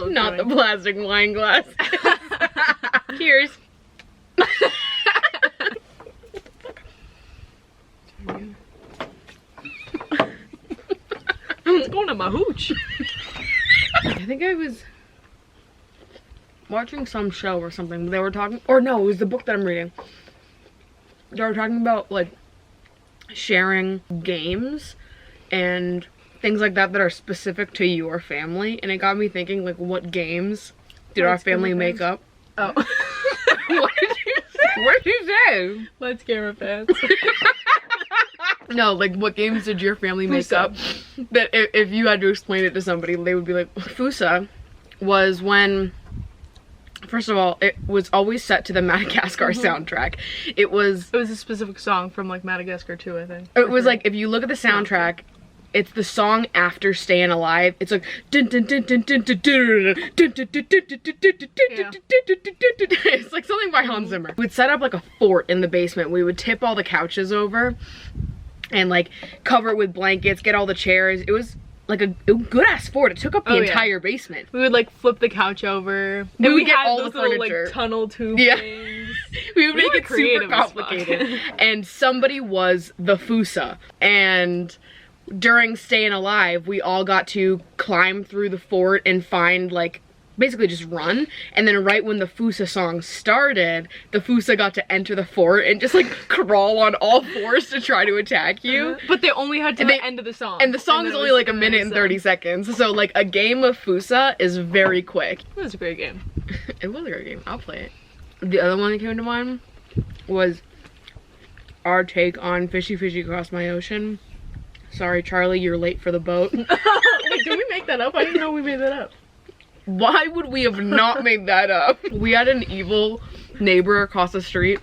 Not the plastic wine glass. Cheers. It's going to my hooch. I think I was watching some show or something. They were talking, or no, it was the book that I'm reading. They were talking about like sharing games and things like that that are specific to your family, and it got me thinking, like, what games did our family make up? Oh. What did you say? What did you say? Let's Camera Fans. No, like, what games did your family make up that if you had to explain it to somebody, they would be like, Fusa was when, first of all, it was always set to the Madagascar soundtrack. It was a specific song from like Madagascar 2, I think. It was like, if you look at the soundtrack, it's the song after Staying Alive. It's like it's like something by Hans Zimmer. We'd set up like a fort in the basement. We would tip all the couches over and like cover it with blankets, get all the chairs. It was like a good ass fort. It took up the entire basement. We would like flip the couch over. We would get all the furniture. Little, like, tunnel tube things. We would make it super complicated. And somebody was the Fusa. And during Staying Alive, we all got to climb through the fort and find, like, basically just run. And then right when the Fusa song started, the Fusa got to enter the fort and just like crawl on all fours to try to attack you. But they only had to the end of the song. And the song is only like a minute and 30 seconds. So like a game of Fusa is very quick. It was a great game. It was a great game. I'll play it. The other one that came to mind was our take on Fishy Fishy Across My Ocean. Sorry, Charlie, you're late for the boat. Wait, did we make that up? I didn't know we made that up. Why would we have not made that up? We had an evil neighbor across the street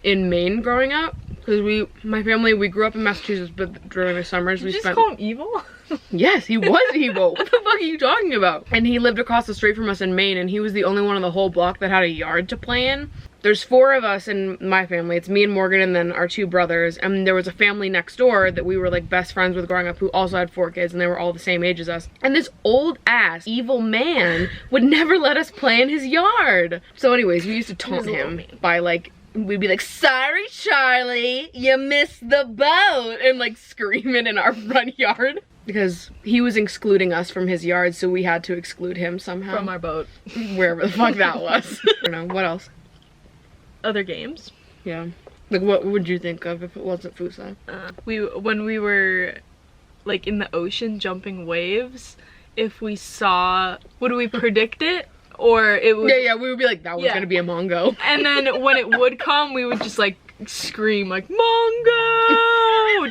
in Maine growing up. Because my family, we grew up in Massachusetts, but during the summers we spent... Did you just call him evil? Yes, he was evil. What the fuck are you talking about? And he lived across the street from us in Maine, and he was the only one in the whole block that had a yard to play in. There's 4 of us in my family. It's me and Morgan and then our 2 brothers. And there was a family next door that we were like best friends with growing up who also had 4 kids, and they were all the same age as us. And this old ass evil man would never let us play in his yard. So anyways, we used to taunt him by like, we'd be like, sorry Charlie, you missed the boat, and like screaming in our front yard. Because he was excluding us from his yard, so we had to exclude him somehow. From our boat. Wherever the fuck that was. I don't know, what else? Other games. Yeah. Like, what would you think of if it wasn't Fusa? When we were like in the ocean jumping waves, if we saw, would we predict it? Or it would... Yeah, we would be like, that was gonna be a Mongo. And then when it would come, we would just like scream like, Mongo!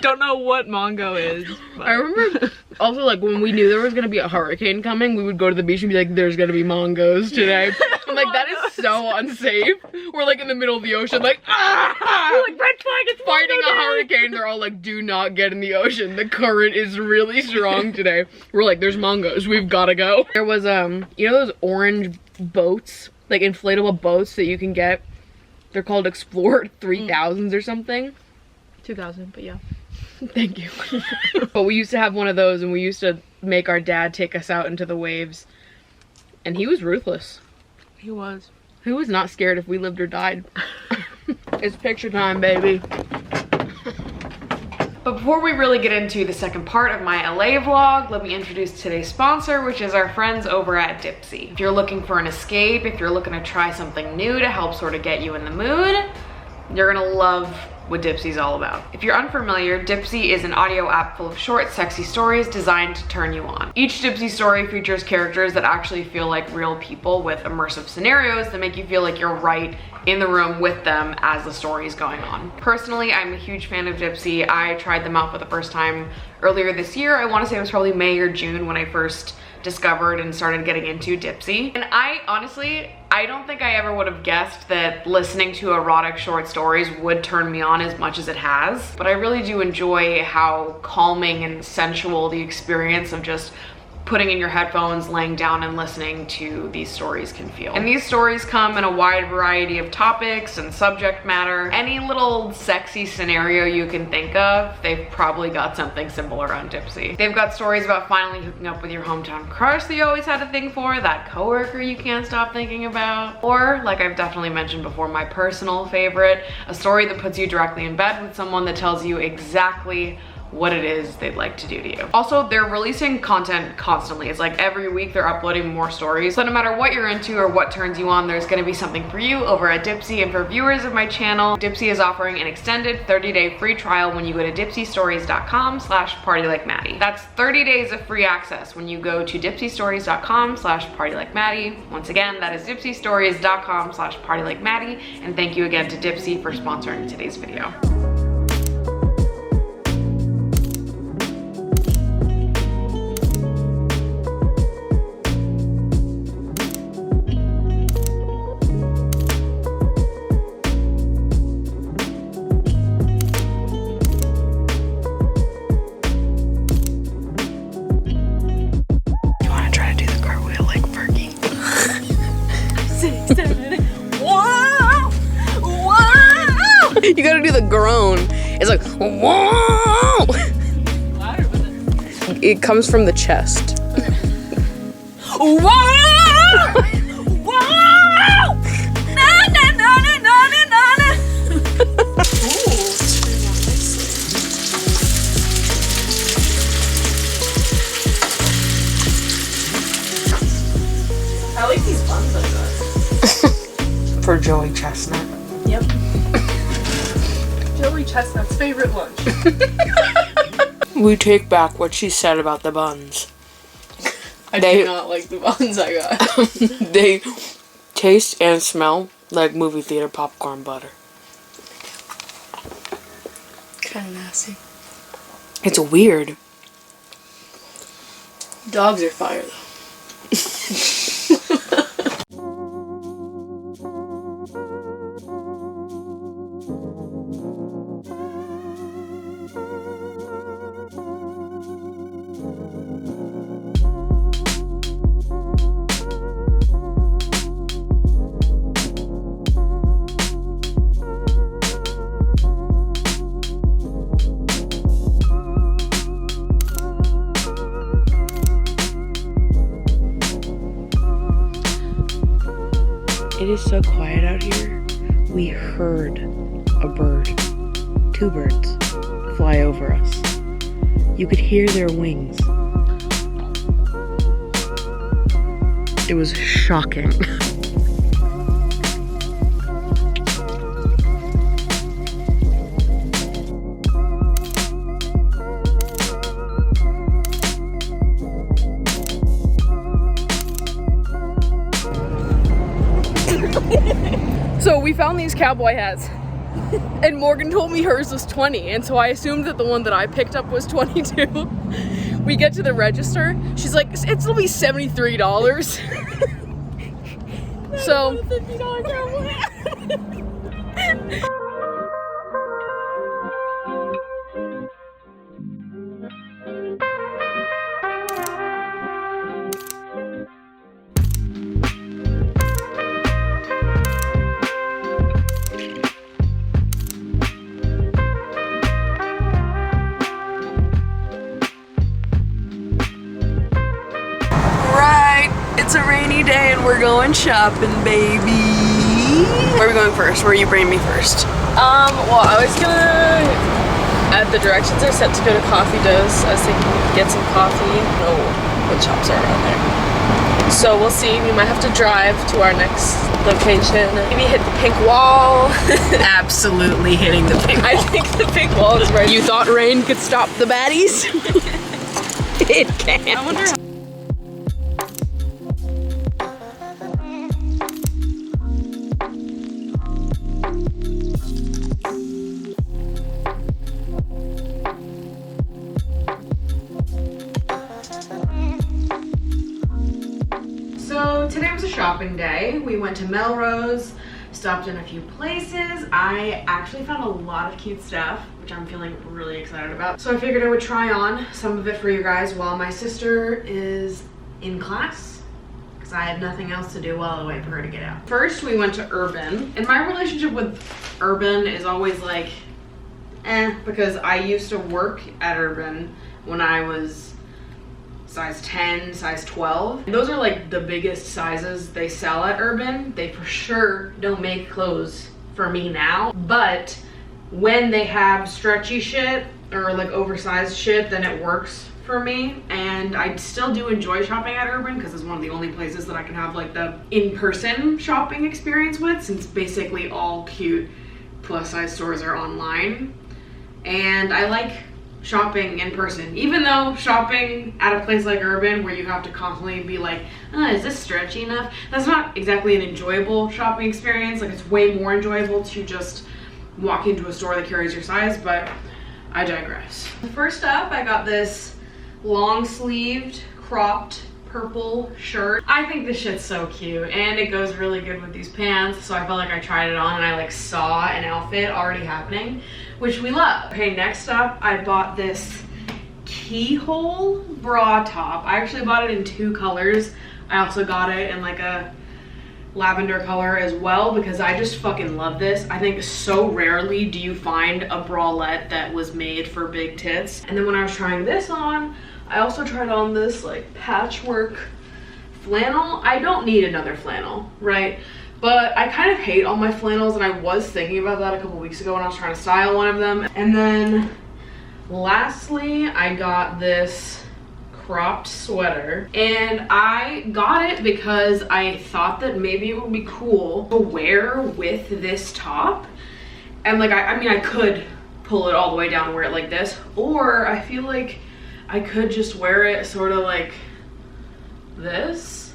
Don't know what Mongo is. But. I remember also like when we knew there was gonna be a hurricane coming, we would go to the beach and be like, there's gonna be Mongos today. I'm like, that is so unsafe. We're like in the middle of the ocean like, ah! We're like, red flag, it's fighting Mongo a hurricane. They're all like, do not get in the ocean. The current is really strong today. We're like, there's Mongos, we've gotta go. There was, you know those orange boats, like inflatable boats that you can get? They're called Explorer 3000s or something. 2000, but yeah. Thank you. But we used to have one of those, and we used to make our dad take us out into the waves. And he was ruthless. He was. He was not scared if we lived or died. It's picture time, baby. But before we really get into the second part of my LA vlog, let me introduce today's sponsor, which is our friends over at Dipsea. If you're looking for an escape, if you're looking to try something new to help sort of get you in the mood, you're gonna love what Dipsea's all about. If you're unfamiliar, Dipsea is an audio app full of short, sexy stories designed to turn you on. Each Dipsea story features characters that actually feel like real people with immersive scenarios that make you feel like you're right in the room with them as the story is going on. Personally, I'm a huge fan of Dipsea. I tried them out for the first time earlier this year. I want to say it was probably May or June when I first discovered and started getting into Dipsea. And I honestly don't think I ever would have guessed that listening to erotic short stories would turn me on as much as it has. But I really do enjoy how calming and sensual the experience of just putting in your headphones, laying down and listening to these stories can feel. And these stories come in a wide variety of topics and subject matter. Any little sexy scenario you can think of, they've probably got something similar on Dipsea. They've got stories about finally hooking up with your hometown crush that you always had a thing for, that coworker you can't stop thinking about, or, like I've definitely mentioned before, my personal favorite, a story that puts you directly in bed with someone that tells you exactly what it is they'd like to do to you. Also, they're releasing content constantly. It's like every week they're uploading more stories. So no matter what you're into or what turns you on, there's gonna be something for you over at Dipsea. And for viewers of my channel, Dipsea is offering an extended 30-day free trial when you go to dipseastories.com/partylikeMaddie. That's 30 days of free access when you go to dipseastories.com/partylikeMaddie. Once again, that is dipseastories.com/partylikeMaddie. And thank you again to Dipsea for sponsoring today's video. You gotta do the groan. It's like, whoa! Louder with it. It comes from the chest. Whoa! Whoa! Na na na na na na na. I like these buns like that. For Joey Chestnut. Yep. Joey Chestnut's favorite lunch. We take back what she said about the buns. I do not like the buns I got. They taste and smell like movie theater popcorn butter. Kind of nasty. It's weird. Dogs are fire though. It is so quiet out here. We heard a bird, 2 birds, fly over us. You could hear their wings. It was shocking. So we found these cowboy hats and Morgan told me hers was 20, and so I assumed that the one that I picked up was 22. We get to the register, she's like, it'll be $73. So $50 cowboy. It's a rainy day and we're going shopping, baby. Where are we going first? Where are you bringing me first? Well, I was gonna, the directions are set to go to Coffee Does. I was thinking we could get some coffee. I don't know what shops are around there. So we'll see. We might have to drive to our next location. Maybe hit the pink wall. Absolutely hitting the pink wall. I think the pink wall is right. You thought rain could stop the baddies? It can't. I wonder how. So today was a shopping day. We went to Melrose, stopped in a few places. I actually found a lot of cute stuff, which I'm feeling really excited about. So I figured I would try on some of it for you guys while my sister is in class, because I had nothing else to do while I wait for her to get out. First, we went to Urban, and my relationship with Urban is always like, because I used to work at Urban when I was size 10, size 12. Those are like the biggest sizes they sell at Urban. They for sure don't make clothes for me now, but when they have stretchy shit or like oversized shit, then it works for me. And I still do enjoy shopping at Urban because it's one of the only places that I can have like the in-person shopping experience with, since basically all cute plus size stores are online. And I like shopping in person, even though shopping at a place like Urban where you have to constantly be like, is this stretchy enough? That's not exactly an enjoyable shopping experience. Like, it's way more enjoyable to just walk into a store that carries your size, but I digress. First up, I got this long sleeved cropped purple shirt. I think this shit's so cute and it goes really good with these pants, so I felt like I tried it on and I like saw an outfit already happening, which we love. Okay, next up, I bought this keyhole bra top. I actually bought it in 2 colors. I also got it in like a lavender color as well because I just fucking love this. I think so rarely do you find a bralette that was made for big tits. And then when I was trying this on, I also tried on this like patchwork flannel. I don't need another flannel, right? But I kind of hate all my flannels, and I was thinking about that a couple weeks ago when I was trying to style one of them. And then lastly, I got this cropped sweater, and I got it because I thought that maybe it would be cool to wear with this top. And like, I mean, I could pull it all the way down and wear it like this, or I feel like I could just wear it sort of like this,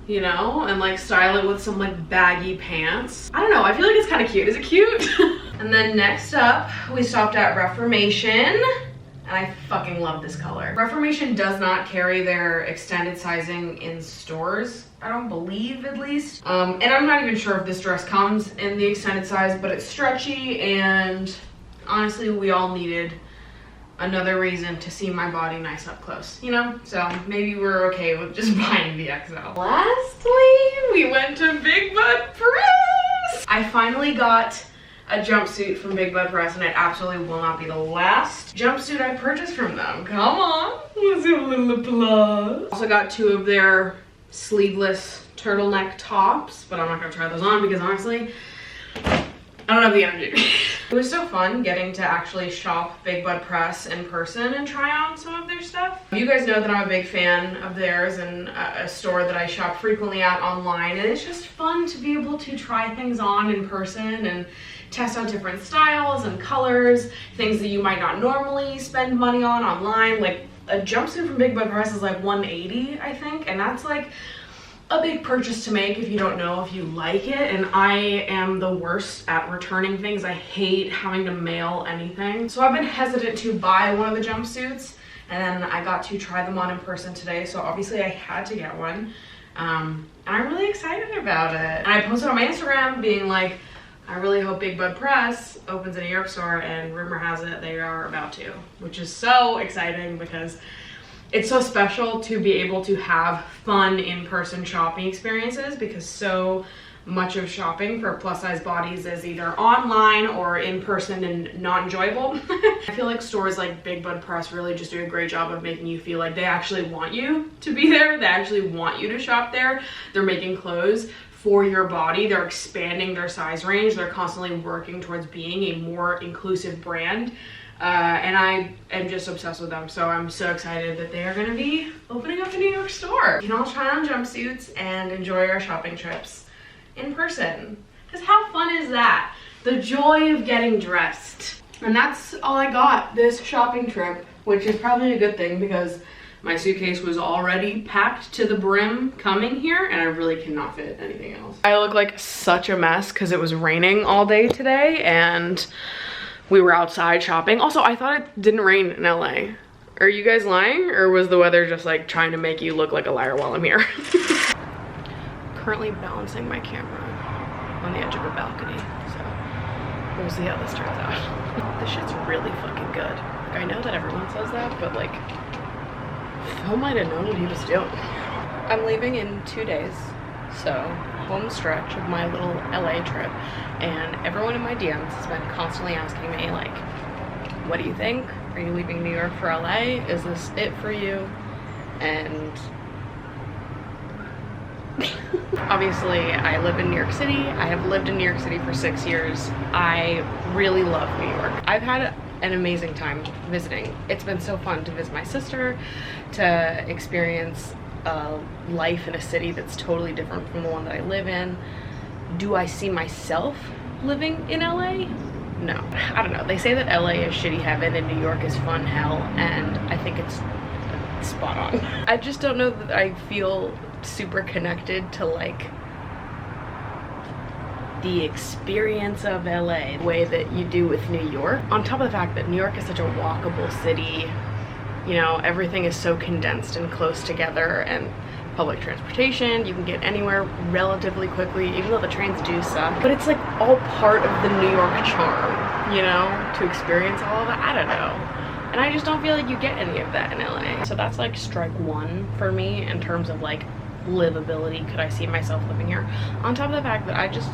you know, and like style it with some like baggy pants. I don't know, I feel like it's kind of cute. Is it cute? And then next up, we stopped at Reformation, and I fucking love this color. Reformation does not carry their extended sizing in stores, I don't believe, at least. And I'm not even sure if this dress comes in the extended size, but it's stretchy, and honestly, we all needed another reason to see my body nice up close, you know? So maybe we're okay with just buying the XL. Lastly, we went to Big Bud Press. I finally got a jumpsuit from Big Bud Press, and it absolutely will not be the last jumpsuit I purchased from them. Come on, let's give a little applause. Also got 2 of their sleeveless turtleneck tops, but I'm not gonna try those on because honestly, I don't have the energy. It was so fun getting to actually shop Big Bud Press in person and try on some of their stuff. You guys know that I'm a big fan of theirs, and a store that I shop frequently at online, and it's just fun to be able to try things on in person and test out different styles and colors, things that you might not normally spend money on online. Like a jumpsuit from Big Bud Press is like $180, I think, and that's like a big purchase to make if you don't know if you like it. And I am the worst at returning things. I hate having to mail anything. So I've been hesitant to buy one of the jumpsuits, and then I got to try them on in person today, so obviously I had to get one. And I'm really excited about it. And I posted on my Instagram being like, I really hope Big Bud Press opens a New York store, and rumor has it they are about to, which is so exciting because it's so special to be able to have fun in-person shopping experiences, because so much of shopping for plus size bodies is either online or in person and not enjoyable. I feel like stores like Big Bud Press really just do a great job of making you feel like they actually want you to be there. They actually want you to shop there. They're making clothes for your body. They're expanding their size range. They're constantly working towards being a more inclusive brand. And I am just obsessed with them, so I'm so excited that they are going to be opening up a New York store. We can all try on jumpsuits and enjoy our shopping trips in person. Because how fun is that? The joy of getting dressed. And that's all I got this shopping trip, which is probably a good thing because my suitcase was already packed to the brim coming here, and I really cannot fit anything else. I look like such a mess because it was raining all day today, and we were outside shopping. Also, I thought it didn't rain in LA. Are you guys lying? Or was the weather just like trying to make you look like a liar while I'm here? Currently balancing my camera on the edge of a balcony, so we'll see how this turns out. This shit's really fucking good. Like, I know that everyone says that, but like, Phil might have known what he was doing. I'm leaving in 2 days, so home stretch of my little LA trip, and everyone in my DMs has been constantly asking me like, what do you think? Are you leaving New York for LA? Is this it for you? And obviously I live in New York City. I have lived in New York City for 6 years. I really love New York. I've had an amazing time visiting. It's been so fun to visit my sister, to experience life in a city that's totally different from the one that I live in. Do I see myself living in LA? No. I don't know. They say that LA is shitty heaven and New York is fun hell, and I think it's spot on. I just don't know that I feel super connected to like the experience of LA the way that you do with New York. On top of the fact that New York is such a walkable city, you know, everything is so condensed and close together, and public transportation, you can get anywhere relatively quickly, even though the trains do suck. But it's like all part of the New York charm, you know, to experience all of that. I don't know. And I just don't feel like you get any of that in LA. So that's like strike one for me in terms of like livability. Could I see myself living here? On top of the fact that I just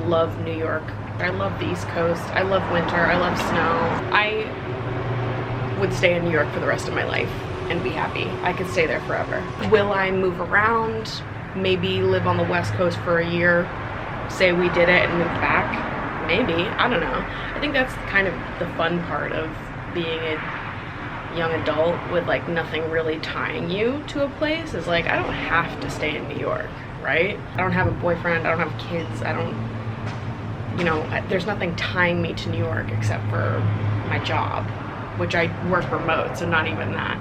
love New York. I love the East Coast. I love winter. I love snow. I would stay in New York for the rest of my life and be happy. I could stay there forever. Will I move around? Maybe live on the West Coast for a year, say we did it and move back? Maybe. I don't know. I think that's kind of the fun part of being a young adult with like nothing really tying you to a place, is like I don't have to stay in New York, right? I don't have a boyfriend, I don't have kids, I don't, you know, there's nothing tying me to New York except for my job, which I work remote, so not even that.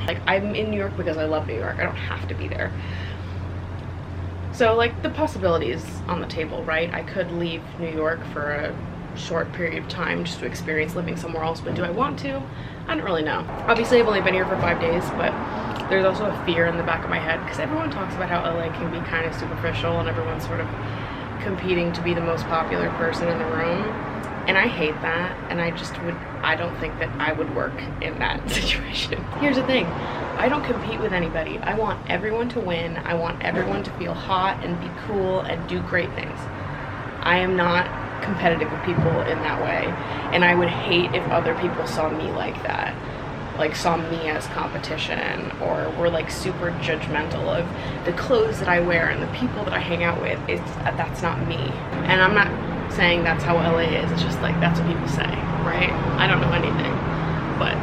Like, I'm in New York because I love New York. I don't have to be there. So like the possibilities on the table, right? I could leave New York for a short period of time just to experience living somewhere else, but do I want to? I don't really know. Obviously I've only been here for 5 days, but there's also a fear in the back of my head because everyone talks about how LA can be kind of superficial and everyone's sort of competing to be the most popular person in the room, and I hate that, and I don't think that I would work in that situation. Here's the thing, I don't compete with anybody. I want everyone to win. I want everyone to feel hot and be cool and do great things. I am not competitive with people in that way, and I would hate if other people saw me like that, like saw me as competition, or were like super judgmental of the clothes that I wear and the people that I hang out with. That's not me, and I'm not saying that's how LA is. It's just like that's what people say, right? I don't know anything, but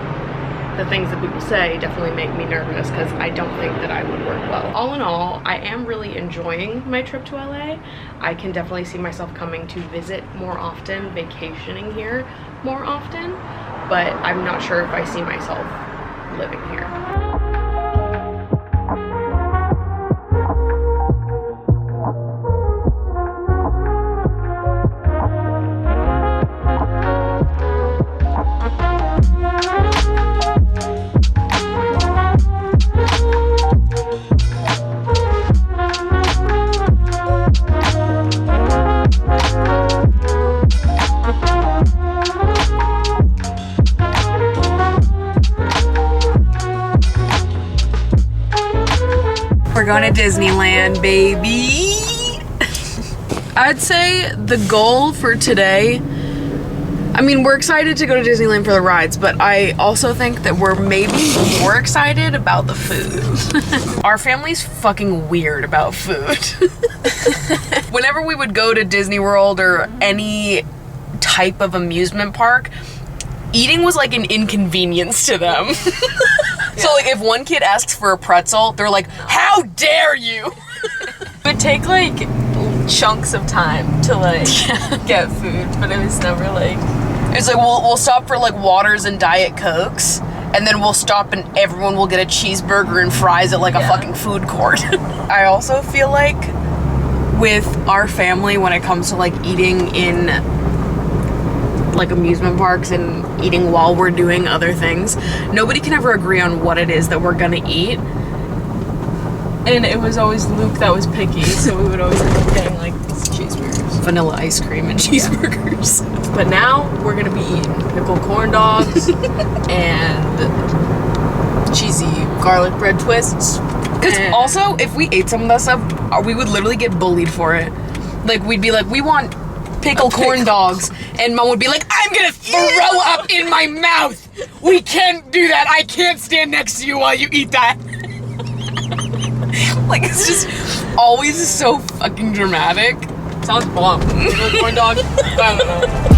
the things that people say definitely make me nervous because I don't think that I would work well. All in all, I am really enjoying my trip to LA. I can definitely see myself coming to visit more often, vacationing here more often, but I'm not sure if I see myself living here. We're going to Disneyland, baby. I'd say the goal for today, I mean, we're excited to go to Disneyland for the rides, but I also think that we're maybe more excited about the food. Our family's fucking weird about food. Whenever we would go to Disney World or any type of amusement park, eating was like an inconvenience to them. So like if one kid asks for a pretzel, they're like, how dare you? It would take like chunks of time to like get food, but it was never like, it's like we'll stop for like waters and Diet Cokes, and then we'll stop and everyone will get a cheeseburger and fries at like a fucking food court. I also feel like with our family, when it comes to like eating in like amusement parks and eating while we're doing other things, nobody can ever agree on what it is that we're gonna eat. And it was always Luke that was picky, so we would always end up getting like cheeseburgers. Vanilla ice cream and cheeseburgers. Yeah. But now we're gonna be eating pickled corn dogs and cheesy garlic bread twists. Because also, if we ate some of that stuff, we would literally get bullied for it. Like, we'd be like, we want pickled corn dogs. And Mom would be like, I'm gonna throw up in my mouth. We can't do that. I can't stand next to you while you eat that. Like, it's just always so fucking dramatic. Sounds bomb. Pickled corn dog? I don't know.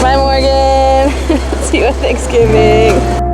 Bye, Morgan. See you at Thanksgiving.